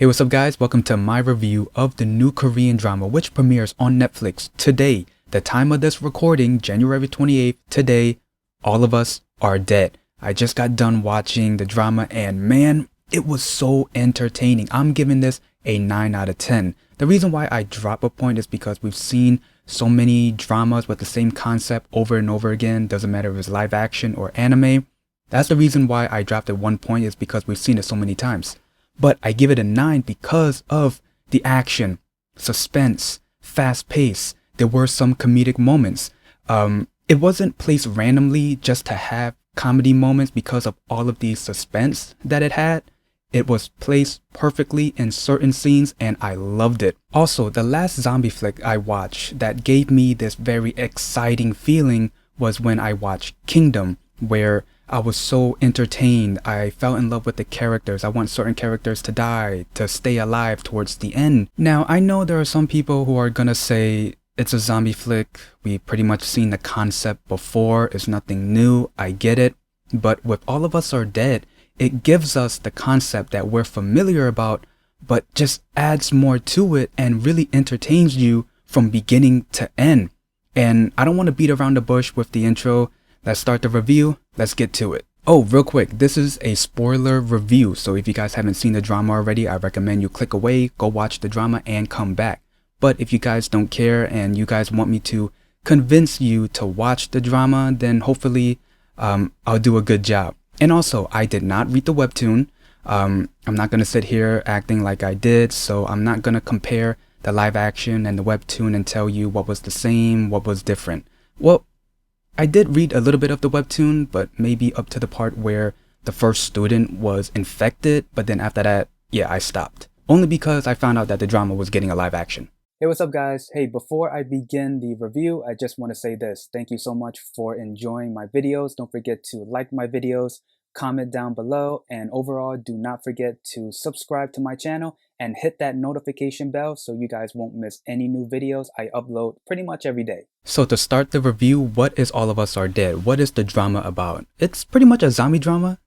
Hey, what's up guys? Welcome to my review of the new Korean drama which premieres on Netflix today. The time of this recording, January 28th, today, All of Us Are Dead. I just got done watching the drama and man, it was so entertaining. I'm giving this a 9 out of 10. The reason why I drop a point is because we've seen so many dramas with the same concept over and over again. Doesn't matter if it's live action or anime. That's the reason why I dropped it 1 point, is because we've seen it so many times. But I give it a 9 because of the action, suspense, fast pace. There were some comedic moments. It wasn't placed randomly just to have comedy moments because of all of the suspense that it had. It was placed perfectly in certain scenes and I loved it. Also, the last zombie flick I watched that gave me this very exciting feeling was when I watched Kingdom, where I was so entertained. I fell in love with the characters. I want certain characters to die, to stay alive towards the end. Now, I know there are some people who are gonna say it's a zombie flick. We pretty much seen the concept before. It's nothing new. I get it. But with All of Us Are Dead, it gives us the concept that we're familiar about, but just adds more to it and really entertains you from beginning to end. And I don't want to beat around the bush with the intro. Let's start the review. Let's get to it. Oh, real quick, this is a spoiler review. So if you guys haven't seen the drama already, I recommend you click away, go watch the drama and come back. But if you guys don't care and you guys want me to convince you to watch the drama, then hopefully I'll do a good job. And also, I did not read the webtoon. I'm not going to sit here acting like I did. So I'm not going to compare the live action and the webtoon and tell you what was the same, what was different. Well, I did read a little bit of the webtoon, but maybe up to the part where the first student was infected. But then after that, yeah, I stopped. Only because I found out that the drama was getting a live action. Hey, what's up guys? Hey, before I begin the review, I just want to say this. Thank you so much for enjoying my videos. Don't forget to like my videos, comment down below, and overall, do not forget to subscribe to my channel and hit that notification bell so you guys won't miss any new videos I upload pretty much every day. So to start the review, what is All of Us Are Dead? What is the drama about? It's pretty much a zombie drama.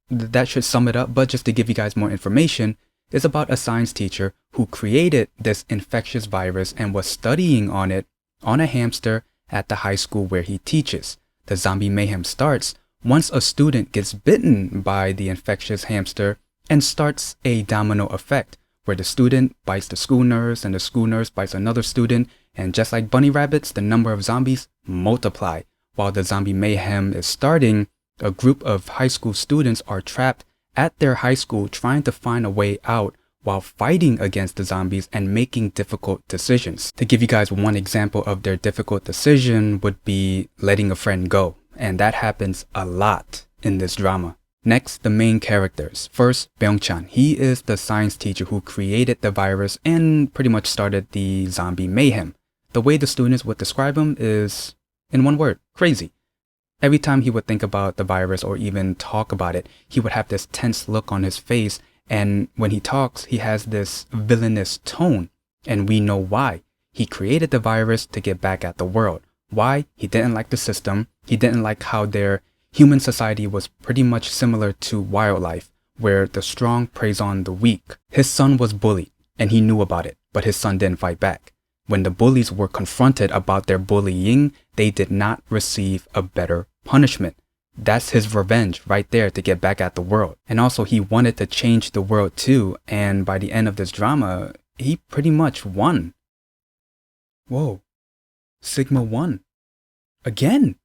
That should sum it up, but just to give you guys more information, it's about a science teacher who created this infectious virus and was studying on it on a hamster at the high school where he teaches. The zombie mayhem starts once a student gets bitten by the infectious hamster and starts a domino effect where the student bites the school nurse and the school nurse bites another student, and just like bunny rabbits, the number of zombies multiply. While the zombie mayhem is starting, a group of high school students are trapped at their high school trying to find a way out while fighting against the zombies and making difficult decisions. To give you guys one example of their difficult decision would be letting a friend go. And that happens a lot in this drama. Next, the main characters. First, Byung-chan. He is the science teacher who created the virus and pretty much started the zombie mayhem. The way the students would describe him is, in one word, crazy. Every time he would think about the virus or even talk about it, he would have this tense look on his face. And when he talks, he has this villainous tone. And we know why. He created the virus to get back at the world. Why? He didn't like the system. He didn't like how their human society was pretty much similar to wildlife, where the strong preys on the weak. His son was bullied, and he knew about it, but his son didn't fight back. When the bullies were confronted about their bullying, they did not receive a better punishment. That's his revenge right there to get back at the world. And also he wanted to change the world too, and by the end of this drama, he pretty much won. Whoa. Sigma won. Again.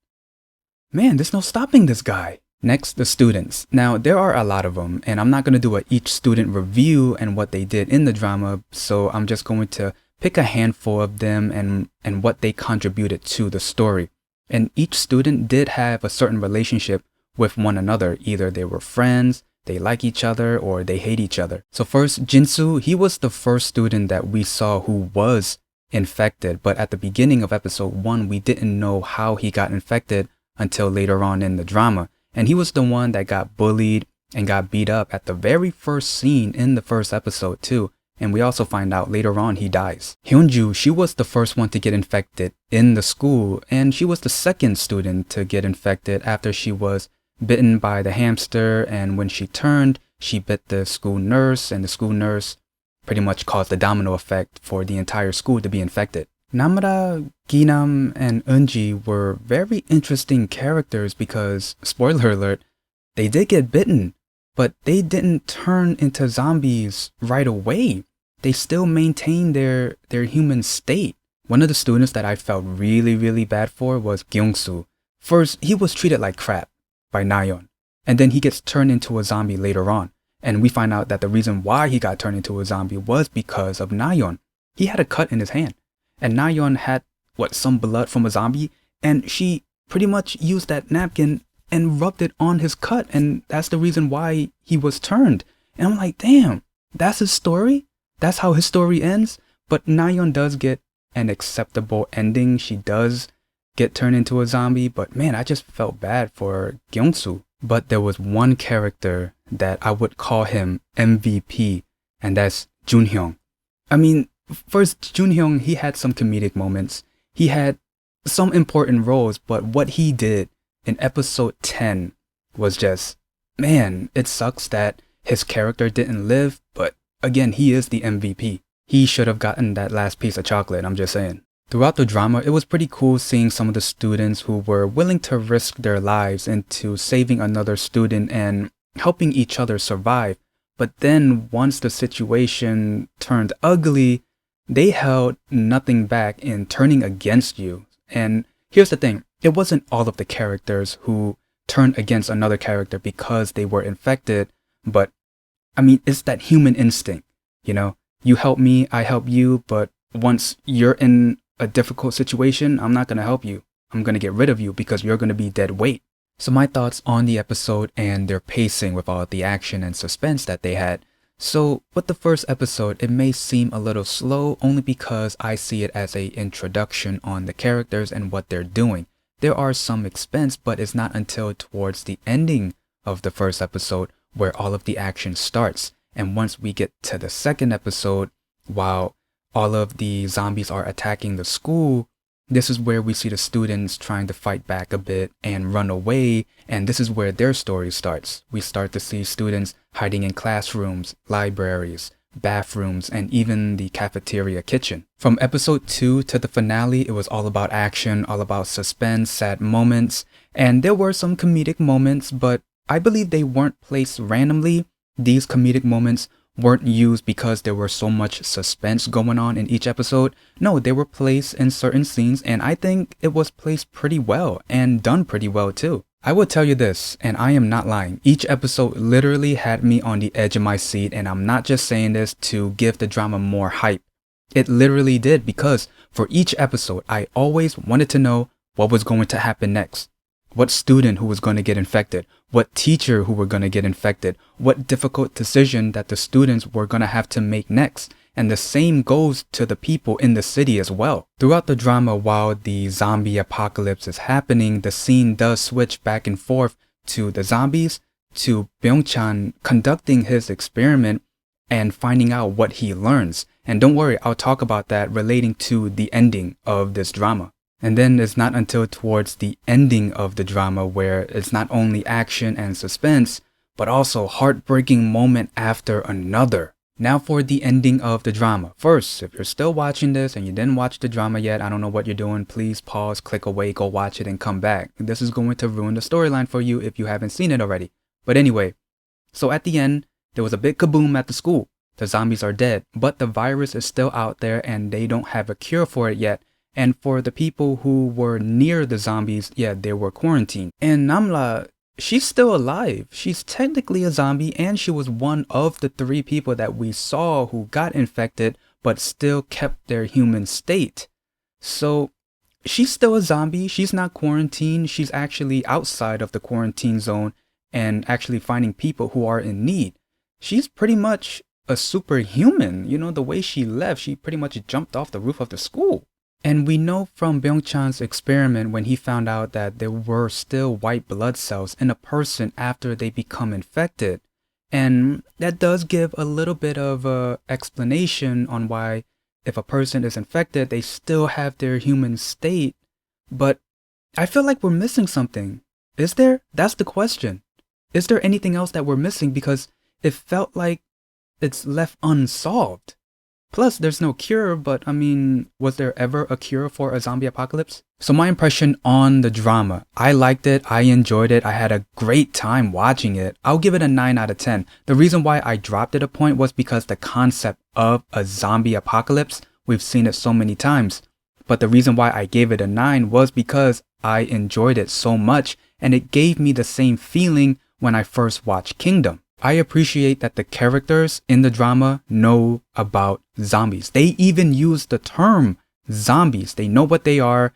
Man, there's no stopping this guy. Next, the students. Now, there are a lot of them, and I'm not going to do each student review and what they did in the drama, so I'm just going to pick a handful of them and what they contributed to the story. And each student did have a certain relationship with one another. Either they were friends, they like each other, or they hate each other. So first, Jinsu, he was the first student that we saw who was infected, but at the beginning of episode 1, we didn't know how he got infected until later on in the drama. And he was the one that got bullied and got beat up at the very first scene in the first episode too. And we also find out later on he dies. Hyunju, she was the first one to get infected in the school, and she was the second student to get infected after she was bitten by the hamster, and when she turned, she bit the school nurse, and the school nurse pretty much caused the domino effect for the entire school to be infected. Namra, Ginam, and Eunji were very interesting characters because, spoiler alert, they did get bitten, but they didn't turn into zombies right away. They still maintained their human state. One of the students that I felt really bad for was Gyeongsu. First, he was treated like crap by Nayeon, and then he gets turned into a zombie later on. And we find out that the reason why he got turned into a zombie was because of Nayeon. He had a cut in his hand. And Nayeon had, some blood from a zombie, and she pretty much used that napkin and rubbed it on his cut, and that's the reason why he was turned. And I'm like, damn, that's his story? That's how his story ends? But Nayeon does get an acceptable ending. She does get turned into a zombie, but man, I just felt bad for Gyeongsu. But there was one character that I would call him MVP, and that's Junhyung. I mean, first, Junhyung, he had some comedic moments. He had some important roles, but what he did in episode 10 was just, man, it sucks that his character didn't live, but again, he is the MVP. He should have gotten that last piece of chocolate, I'm just saying. Throughout the drama, it was pretty cool seeing some of the students who were willing to risk their lives into saving another student and helping each other survive. But then once the situation turned ugly, they held nothing back in turning against you. And here's the thing, it wasn't all of the characters who turned against another character because they were infected, but I mean, it's that human instinct, you know? You help me, I help you, but once you're in a difficult situation, I'm not going to help you. I'm going to get rid of you because you're going to be dead weight. So my thoughts on the episode and their pacing with all the action and suspense that they had. So with the first episode, it may seem a little slow only because I see it as an introduction on the characters and what they're doing. There are some expense, but it's not until towards the ending of the first episode where all of the action starts. And once we get to the second episode, while all of the zombies are attacking the school, this is where we see the students trying to fight back a bit and run away, and this is where their story starts. We start to see students hiding in classrooms, libraries, bathrooms, and even the cafeteria kitchen. From episode 2 to the finale, it was all about action, all about suspense, sad moments, and there were some comedic moments, but I believe they weren't placed randomly. These comedic moments weren't used because there were so much suspense going on in each episode. No, they were placed in certain scenes, and I think it was placed pretty well and done pretty well too. I will tell you this, and I am not lying. Each episode literally had me on the edge of my seat, and I'm not just saying this to give the drama more hype. It literally did, because for each episode, I always wanted to know what was going to happen next. What student who was going to get infected, what teacher who were going to get infected, what difficult decision that the students were going to have to make next. And the same goes to the people in the city as well. Throughout the drama, while the zombie apocalypse is happening, the scene does switch back and forth to the zombies, to Byung-chan conducting his experiment and finding out what he learns. And don't worry, I'll talk about that relating to the ending of this drama. And then it's not until towards the ending of the drama where it's not only action and suspense, but also heartbreaking moment after another. Now for the ending of the drama. First, if you're still watching this and you didn't watch the drama yet, I don't know what you're doing, please pause, click away, go watch it and come back. This is going to ruin the storyline for you if you haven't seen it already. But anyway, so at the end, there was a big kaboom at the school. The zombies are dead, but the virus is still out there and they don't have a cure for it yet. And for the people who were near the zombies, yeah, they were quarantined. And Namla, she's still alive. She's technically a zombie, and she was one of the 3 people that we saw who got infected, but still kept their human state. So she's still a zombie. She's not quarantined. She's actually outside of the quarantine zone and actually finding people who are in need. She's pretty much a superhuman. You know, the way she left, she pretty much jumped off the roof of the school. And we know from Byung-chan's experiment when he found out that there were still white blood cells in a person after they become infected. And that does give a little bit of a explanation on why if a person is infected, they still have their human state. But I feel like we're missing something. Is there? That's the question. Is there anything else that we're missing? Because it felt like it's left unsolved. Plus, there's no cure, but I mean, was there ever a cure for a zombie apocalypse? So my impression on the drama, I liked it, I enjoyed it, I had a great time watching it. I'll give it a 9 out of 10. The reason why I dropped it a point was because the concept of a zombie apocalypse, we've seen it so many times. But the reason why I gave it a 9 was because I enjoyed it so much and it gave me the same feeling when I first watched Kingdom. I appreciate that the characters in the drama know about zombies. They even use the term zombies. They know what they are.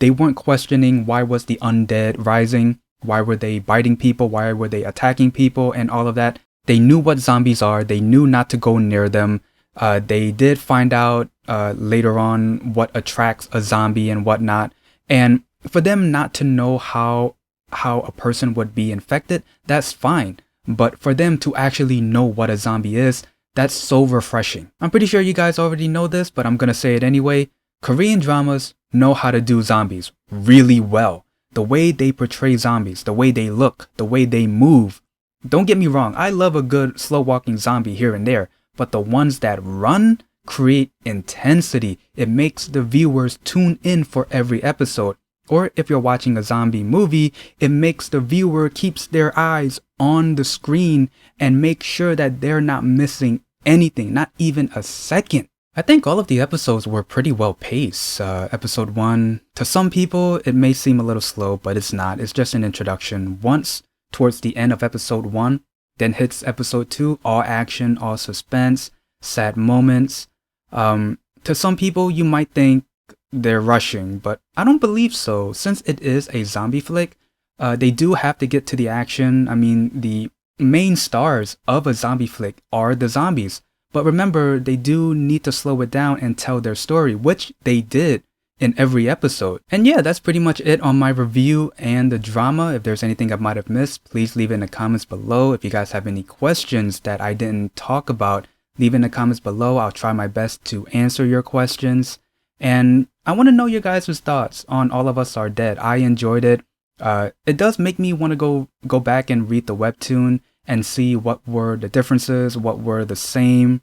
They weren't questioning why was the undead rising, why were they biting people, why were they attacking people and all of that. They knew what zombies are. They knew not to go near them. They did find out later on what attracts a zombie and whatnot. And for them not to know how a person would be infected, that's fine. But for them to actually know what a zombie is, that's so refreshing. I'm pretty sure you guys already know this, but I'm gonna say it anyway. Korean dramas know how to do zombies really well. The way they portray zombies, the way they look, the way they move. Don't get me wrong, I love a good slow walking zombie here and there, but the ones that run create intensity. It makes the viewers tune in for every episode. Or if you're watching a zombie movie, it makes the viewer keeps their eyes on the screen and make sure that they're not missing anything, not even a second. I think all of the episodes were pretty well paced. Episode 1, to some people, it may seem a little slow, but it's not. It's just an introduction. Once towards the end of episode 1, then hits episode 2, all action, all suspense, sad moments. To some people, you might think they're rushing, but I don't believe so. Since it is a zombie flick, they do have to get to the action. I mean, the main stars of a zombie flick are the zombies. But remember, they do need to slow it down and tell their story, which they did in every episode. And yeah, that's pretty much it on my review and the drama. If there's anything I might have missed, please leave it in the comments below. If you guys have any questions that I didn't talk about, leave it in the comments below. I'll try my best to answer your questions. And I want to know your guys' thoughts on All of Us Are Dead. I enjoyed it. It does make me want to go back and read the webtoon and see what were the differences, what were the same.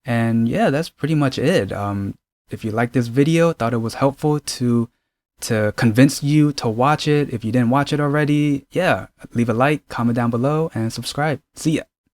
And yeah, that's pretty much it. If you liked this video, thought it was helpful to convince you to watch it. If you didn't watch it already, yeah, leave a like, comment down below, and subscribe. See ya.